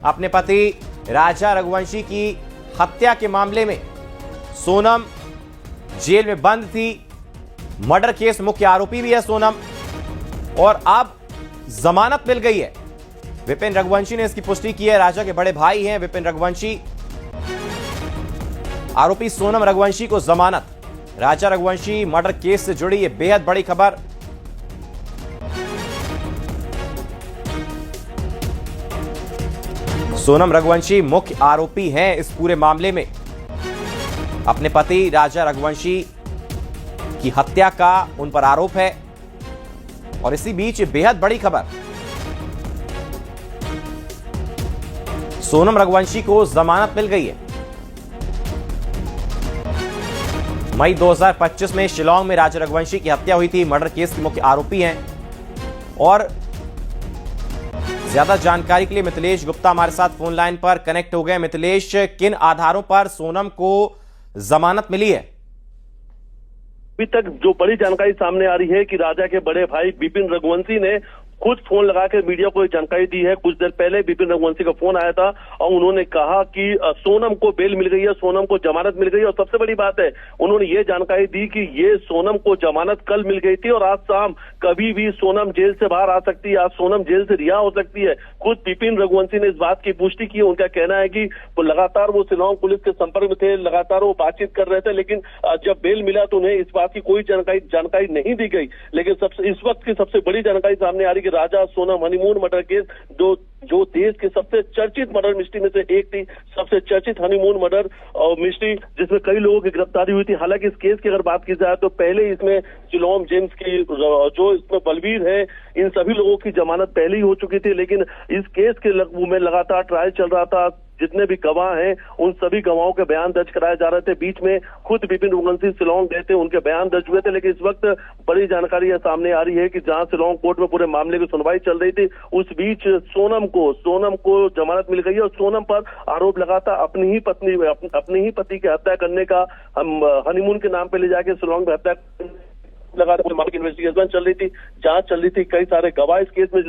अपने पति राजा रघुवंशी की हत्या के मामले में सोनम जेल में बंद थी। मर्डर केस मुख्य आरोपी भी है सोनम, और अब जमानत मिल गई है। विपिन रघुवंशी ने इसकी पुष्टि की है। राजा के बड़े भाई हैं विपिन रघुवंशी। आरोपी सोनम रघुवंशी को जमानत। राजा रघुवंशी मर्डर केस से जुड़ी यह बेहद बड़ी खबर। सोनम रघुवंशी मुख्य आरोपी हैं इस पूरे मामले में। अपने पति राजा रघुवंशी की हत्या का उन पर आरोप है, और इसी बीच बेहद बड़ी खबर, सोनम रघुवंशी को जमानत मिल गई है। मई 2025 में शिलांग में राजा रघुवंशी की हत्या हुई थी। मर्डर केस के मुख्य आरोपी हैं। और ज्यादा जानकारी के लिए मिथिलेश गुप्ता हमारे साथ फोन लाइन पर कनेक्ट हो गए। मिथिलेश, किन आधारों पर सोनम को जमानत मिली है? अभी तक जो बड़ी जानकारी सामने आ रही है कि राजा के बड़े भाई विपिन रघुवंशी ने खुद फोन लगाकर मीडिया को जानकारी दी है। कुछ देर पहले विपिन रघुवंशी का फोन आया था और उन्होंने कहा कि सोनम को बेल मिल गई है, सोनम को जमानत मिल गई है। और सबसे बड़ी बात है, उन्होंने ये जानकारी दी कि ये सोनम को जमानत कल मिल गई थी और आज शाम कभी भी सोनम जेल से बाहर आ सकती है, आज सोनम जेल से रिहा हो सकती है। खुद विपिन रघुवंशी ने इस बात की पुष्टि की। उनका कहना है कि वो लगातार शिलांग पुलिस के संपर्क में थे, लगातार वो बातचीत कर रहे थे, लेकिन जब बेल मिला तो उन्हें इस बात की कोई जानकारी नहीं दी गई। लेकिन इस वक्त की सबसे बड़ी जानकारी सामने आ रही है कि राजा सोनम हनीमून मर्डर केस, जो देश के सबसे चर्चित मर्डर मिस्ट्री में से एक थी, सबसे चर्चित हनीमून मर्डर मिस्ट्री, जिसमें कई लोगों की गिरफ्तारी हुई थी। हालांकि इस केस की अगर बात की जाए तो पहले इसमें सिलोम जेम्स की, जो इसमें बलवीर है, इन सभी लोगों की जमानत पहले ही हो चुकी थी। लेकिन इस केस के में लगातार ट्रायल चल रहा था। जितने भी गवाह हैं उन सभी गवाहों के बयान दर्ज कराए जा रहे थे। बीच में खुद विपिन रघुवंशी शिलांग गए थे, उनके बयान दर्ज हुए थे। लेकिन इस वक्त बड़ी जानकारी यह सामने आ रही है कि जहां शिलांग कोर्ट में पूरे मामले की सुनवाई चल रही थी, उस बीच सोनम को जमानत मिल गई है। और सोनम पर आरोप लगाता अपनी ही पति की हत्या करने का, हनीमून के नाम पे ले जाके शिलांग में हत्या लगातार मामले की इन्वेस्टिगेशन चल रही थी, जांच चल रही थी। कई सारे गवाह इस केस में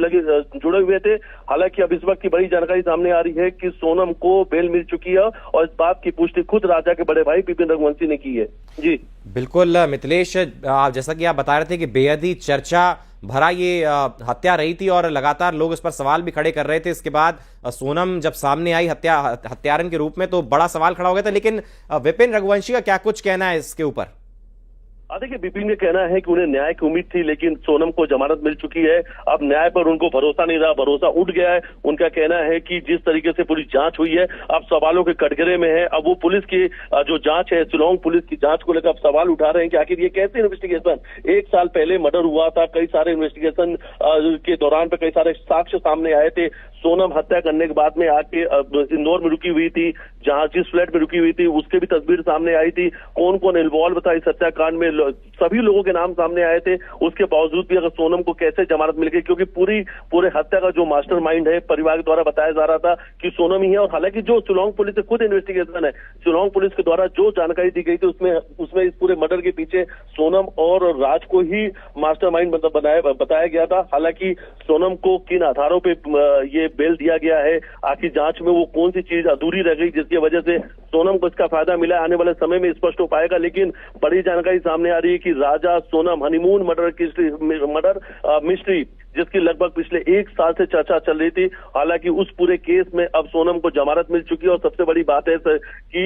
जुड़े हुए थे। हालांकि अब इस वक्त की बड़ी जानकारी सामने आ रही है कि सोनम को बेल मिल चुकी है और इस बात की पुष्टि खुद राजा के बड़े भाई विपिन रघुवंशी ने की है। जी बिल्कुल मिथिलेश, जैसा कि आप बता रहे थे कि बेहद ही चर्चा भरा ये हत्या रही थी और लगातार लोग इस पर सवाल भी खड़े कर रहे थे। इसके बाद सोनम जब सामने आई हत्यारन के रूप में तो बड़ा सवाल खड़ा हो गया था। लेकिन विपिन रघुवंशी का क्या कुछ कहना है इसके ऊपर? देखिए, विपिन का कहना है कि उन्हें न्याय की उम्मीद थी, लेकिन सोनम को जमानत मिल चुकी है। अब न्याय पर उनको भरोसा नहीं रहा, भरोसा उठ गया है। उनका कहना है कि जिस तरीके से पूरी जांच हुई है, अब सवालों के कटघरे में है। अब वो पुलिस की जो जांच है, शिलांग पुलिस की जांच को लेकर अब सवाल उठा रहे हैं कि आखिर ये कैसे इन्वेस्टिगेशन, 1 साल पहले मर्डर हुआ था, कई सारे इन्वेस्टिगेशन के दौरान पे कई सारे साक्ष्य सामने आए थे। सोनम हत्या करने के बाद में आके इंदौर में रुकी हुई थी, जहां जिस फ्लैट में रुकी हुई थी उसके भी तस्वीर सामने आई थी। कौन कौन इन्वॉल्व था इस हत्याकांड में, सभी लोगों के नाम सामने आए थे। उसके बावजूद भी अगर सोनम को कैसे जमानत मिल गई, क्योंकि पूरे हत्या का जो मास्टरमाइंड है परिवार के द्वारा बताया जा रहा था कि सोनम ही है। और हालांकि जो शिलांग पुलिस से खुद इन्वेस्टिगेशन है, शिलांग पुलिस के द्वारा जो जानकारी दी गई थी उसमें इस पूरे मर्डर के पीछे सोनम और राज को ही मास्टरमाइंड बताया गया था। हालांकि सोनम को किन आधारों पे ये बेल दिया गया है, आखिर जांच में वो कौन सी चीज अधूरी रह गई जिसकी वजह से सोनम को इसका फायदा मिला, आने वाले समय में स्पष्ट हो पाएगा। लेकिन बड़ी जानकारी सामने आ रही है कि राजा सोनम हनीमून मर्डर मिस्ट्री, जिसकी लगभग पिछले 1 साल से चर्चा चल रही थी, हालांकि उस पूरे केस में अब सोनम को जमानत मिल चुकी है। और सबसे बड़ी बात है कि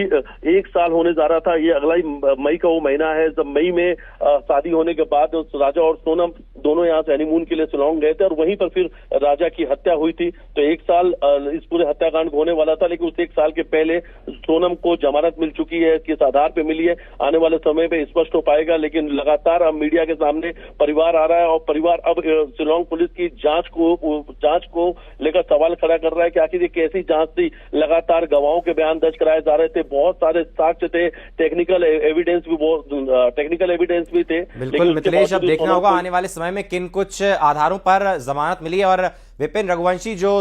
1 साल होने जा रहा था, ये अगला ही मई का वो महीना है जब मई में शादी होने के बाद राजा और सोनम दोनों यहाँ से हनीमून के लिए शिलांग गए थे और वहीं पर फिर राजा की हत्या हुई थी। तो 1 साल इस पूरे हत्याकांड होने वाला था, लेकिन उस 1 साल के पहले सोनम को जमानत मिल चुकी है, किस आधार पे मिली है आने वाले समय पे स्पष्ट हो पाएगा। लेकिन लगातार अब मीडिया के सामने परिवार आ रहा है और परिवार अब शिलांग पुलिस की जांच को लेकर सवाल खड़ा कर रहा है कि आखिर ये कैसी जांच थी। लगातार गवाहों के बयान दर्ज कराए जा रहे थे, बहुत सारे साक्ष्य थे, टेक्निकल एविडेंस भी थे। बिल्कुल मिथिलेश, अब देखना होगा आने वाले समय में किन कुछ आधारों पर जमानत मिली है। और विपिन रघुवंशी जो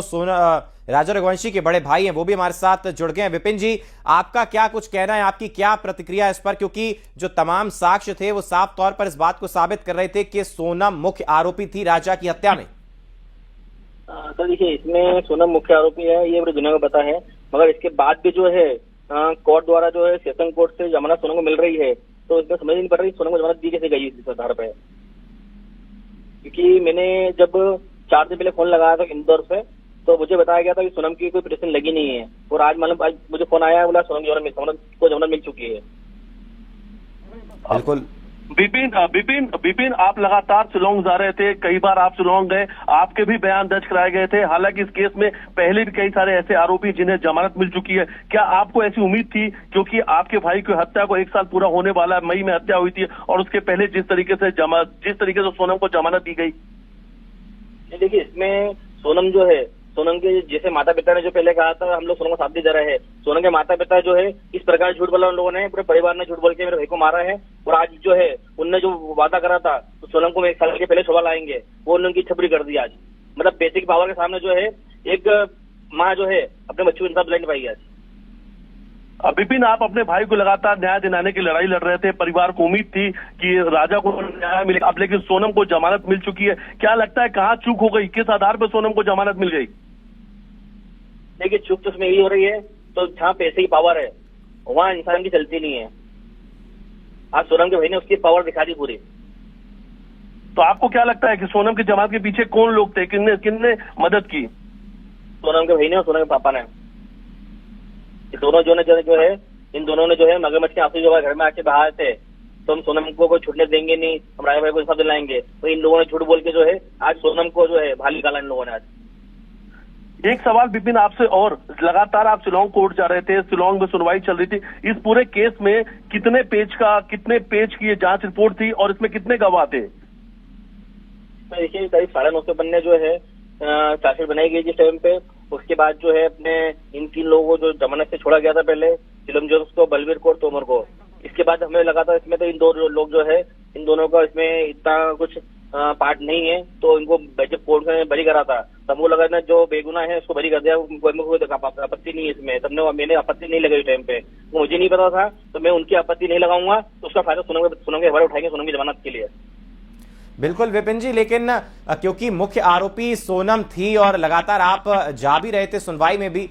राजा रघुवंशी के बड़े भाई हैं वो भी हमारे साथ जुड़ गए हैं। विपिन जी, आपका क्या कुछ कहना है, आपकी क्या प्रतिक्रिया इस पर? क्योंकि जो तमाम साक्ष्य थे वो साफ तौर पर इस बात को साबित कर रहे थे कि सोनम मुख्य आरोपी थी राजा की हत्या में। तो देखिए, इसमें सोनम मुख्य आरोपी है, ये पूरी दुनिया को पता है। मगर इसके बाद भी जो है कोर्ट द्वारा जो है सेशन कोर्ट से जमानत सोनम को मिल रही है, तो इसमें समझ नहीं पड़ रही सोनम को जमानत दी कैसे गई इस आधार पे। क्योंकि मैंने जब 4 दिन पहले फोन लगाया था इंदौर से, तो मुझे बताया गया था कि सोनम की कोई पिटीशन लगी नहीं है। और आज मालूम, आज मुझे फोन आया, बोला सोनम को जमानत मिल चुकी है। बिल्कुल विपिन, आप लगातार शिलोंग जा रहे थे, कई बार आप शिलोंग गए, आपके भी बयान दर्ज कराए गए थे। हालांकि इस केस में पहले भी कई सारे ऐसे आरोपी जिन्हें जमानत मिल चुकी है। क्या आपको ऐसी उम्मीद थी, क्योंकि आपके भाई की हत्या को 1 साल पूरा होने वाला, मई में हत्या हुई थी, और उसके पहले जिस तरीके से सोनम को जमानत दी गई? देखिए, इसमें सोनम जो है, सोनम के जैसे माता पिता ने जो पहले कहा था हम लोग सोनम को साथ दे रहे हैं, सोनम के माता पिता जो है इस प्रकार झूठ बोला उन लोगों ने, पूरे परिवार ने झूठ बोल के मेरे भाई को मारा है। और आज जो है उनने जो वादा करा था तो सोनम को 1 साल के पहले छुड़ा लाएंगे, वो उनकी छपरी कर दी आज। मतलब पैसे की पावर के सामने जो है एक माँ जो है अपने बच्चों को इंसाफ दिला नहीं पाई आज। विपिन, आप अपने भाई को लगातार न्याय दिलाने की लड़ाई लड़ रहे थे, परिवार को उम्मीद थी कि राजा को न्याय मिलेगा, अब लेकिन सोनम को जमानत मिल चुकी है। क्या लगता है कहाँ चूक हो गई, किस आधार पर सोनम को जमानत मिल गई? देखिए, चूक तो उसमें यही हो रही है, तो जहाँ पैसे की पावर है वहाँ इंसान की चलती नहीं है। आज सोनम के भाई ने उसकी पावर दिखा दी पूरी। तो आपको क्या लगता है कि सोनम की जमानत के पीछे कौन लोग थे, किनने मदद की? सोनम के भाई ने और सोनम के पापा ने। दोनों जो है इन दोनों ने जो है मगरमच्छ के आंसू जो है घर में आके बहाए थे, तो हम सोनम को छूटने देंगे नहीं, हम राय भाई को इंसाफ दिलाएंगे। तो इन लोगों ने झूठ बोल के जो है आज सोनम को जो है बाहर निकाला इन लोगों ने। आज एक सवाल विपिन आपसे, और लगातार आप शिलोंग कोर्ट जा रहे थे, शिलोंग में सुनवाई चल रही थी, इस पूरे केस में कितने पेज की ये जांच रिपोर्ट थी और इसमें कितने गवाह थे? तो देखिए, करीब 950 पन्ने जो है चार्जशीट बनाई गई जिस टाइम पे। उसके बाद जो है अपने इन 3 लोगों को जो जमानत से छोड़ा गया था पहले, शिलम जोसेफ को, बलवीर को और तोमर को। इसके बाद हमें लगा था इसमें तो इन 2 लोग जो है, इन दोनों का इसमें इतना कुछ पार्ट नहीं है, तो इनको जब कोर्ट ने बरी करा था तब वो लगा ना जो बेगुनाह है उसको बरी कर दिया, कोई आपत्ति नहीं है इसमें। तब मैंने आपत्ति नहीं लगाई टाइम पे, वो मुझे नहीं पता था, तो मैं उनकी आपत्ति नहीं लगाऊंगा, तो उसका फायदा सोनम के हवाले उठाएंगे सोनम की जमानत के लिए। बिल्कुल विपिन जी, लेकिन क्योंकि मुख्य आरोपी सोनम थी और लगातार आप जा भी रहे थे सुनवाई में भी,